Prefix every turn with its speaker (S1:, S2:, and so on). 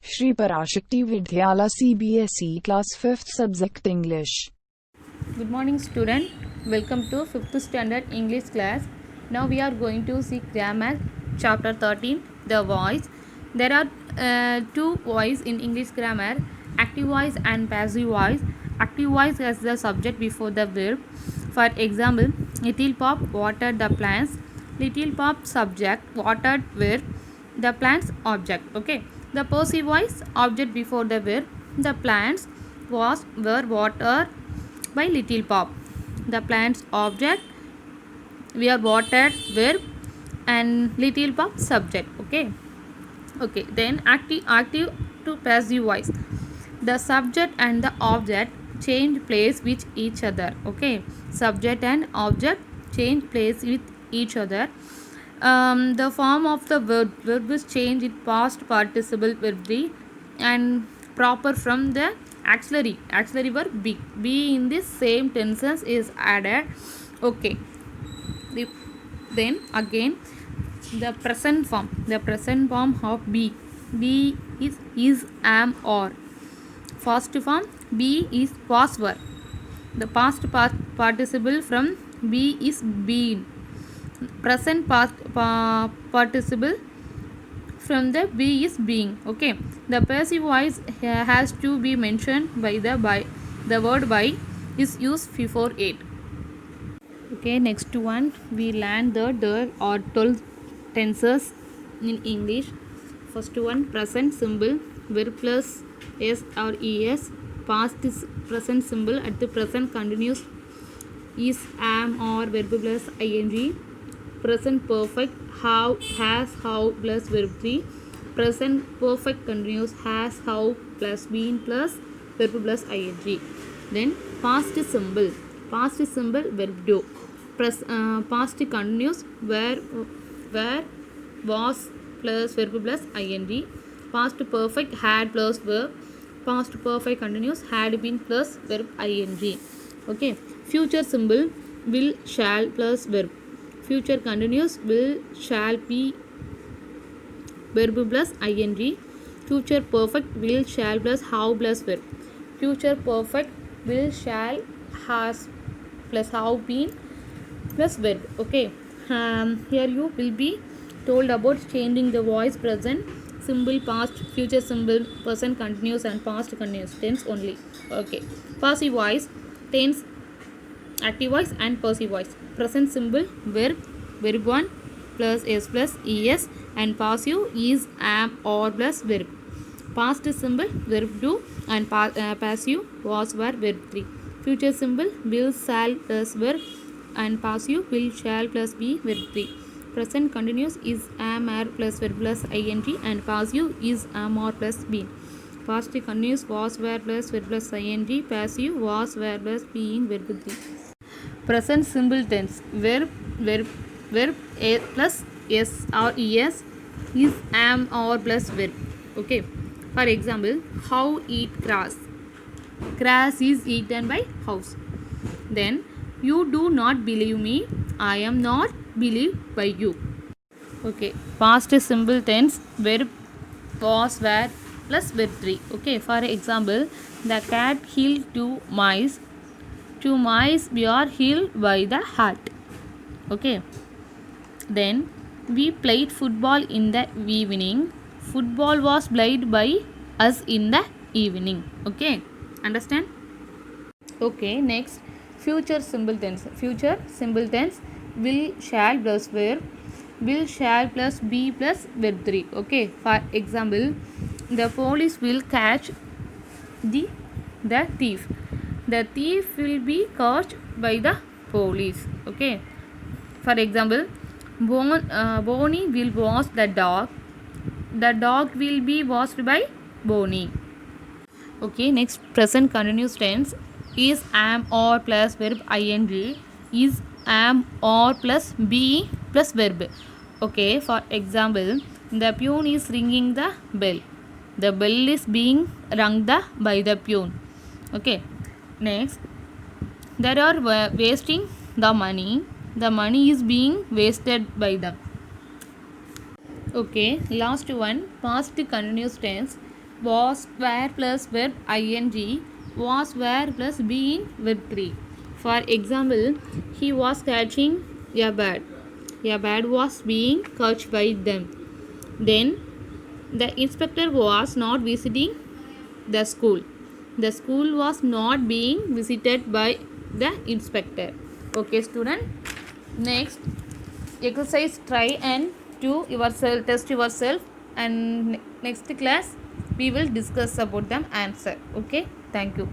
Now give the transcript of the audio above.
S1: Shri Parashakti Vidyala CBSE Class 5th Subject English.
S2: Good morning student, welcome to 5th standard English class. Now we are going to see grammar chapter 13, the voice. There are two voice in English grammar, active voice and passive voice. Active voice has the subject before the verb. For example, little pop watered the plants. Little pop subject, watered verb, the plants object. Okay, the passive voice, object before the verb, the plants were watered by little pop. The plants object, we are watered verb, and little pop subject. Okay, then active to passive voice, the subject and the object change place with each other. Okay, subject and object change place with each other. The form of the verb is changed in past participle verb be and proper from the auxiliary verb be in this same tenses is added. Okay, then again the present form of be is am or. First form be is was were. The past participle from be is been. Present participle from the be is being. Okay, the passive voice has to be mentioned by the word by is used before it. Okay, next one we learn the or 12 tenses in English. First one, present simple, verb plus s or es. Past is present simple at the present continuous is am or verb plus ing. Present perfect, have, has, how plus verb 3. Present perfect continuous, has, how plus been plus verb plus ing. Then past simple verb do. Past continuous, where was plus verb plus ing. Past perfect, had plus verb. Past perfect continuous, had been plus verb ing. Okay, future simple, will, shall plus verb. Future continuous, will, shall be verb plus ing. Future perfect, will, shall plus how plus verb. Future perfect, will, shall, has plus how been plus verb. Okay, here you will be told about changing the voice present simple, past, future simple, present continuous and past continuous tense only. Okay, passive voice, tense, active voice and passive voice. Present simple, verb 1 plus s plus es, and passive is am or plus verb. Past simple, verb 2 and passive was were verb 3. Future simple, will, shall plus verb, and passive will, shall plus be verb 3. Present continuous is am are plus verb plus ing, and passive is am or plus been. Past continuous was were plus verb plus ing, passive was were plus being verb 3. Present simple tense, verb a plus s or es is am or plus verb. Okay, for example, how eat grass. Grass is eaten by house. Then you do not believe me, I am not believed by you. Okay, past simple tense, verb was were plus verb 3. Okay, for example, the cat killed two mice. Two mice were killed by the hat. Okay, then we played football in the evening. Football was played by us in the evening. Okay, understand? Okay, next, future simple tense. Future simple tense, will, shall plus verb. Will, shall plus be plus verb 3. Okay, for example, the police will catch the thief. The thief will be caught by the police. Okay, for example, Bonnie will wash the dog. The dog will be washed by Bonnie. Okay, next, present continuous tense is am or plus verb ing, is am or plus be plus verb. Okay, for example, the peon is ringing the bell. The bell is being rung by the peon. Okay, next, they are wasting the money. The money is being wasted by them. Okay, last one, past continuous tense, was where plus verb ing was where plus being verb 3. For example, he was catching a bird. A bird was being caught by them. Then the inspector was not visiting the school. The school was not being visited by the inspector. Okay student, next exercise try and do yourself, test yourself, and next class we will discuss about them answer. Okay, thank you.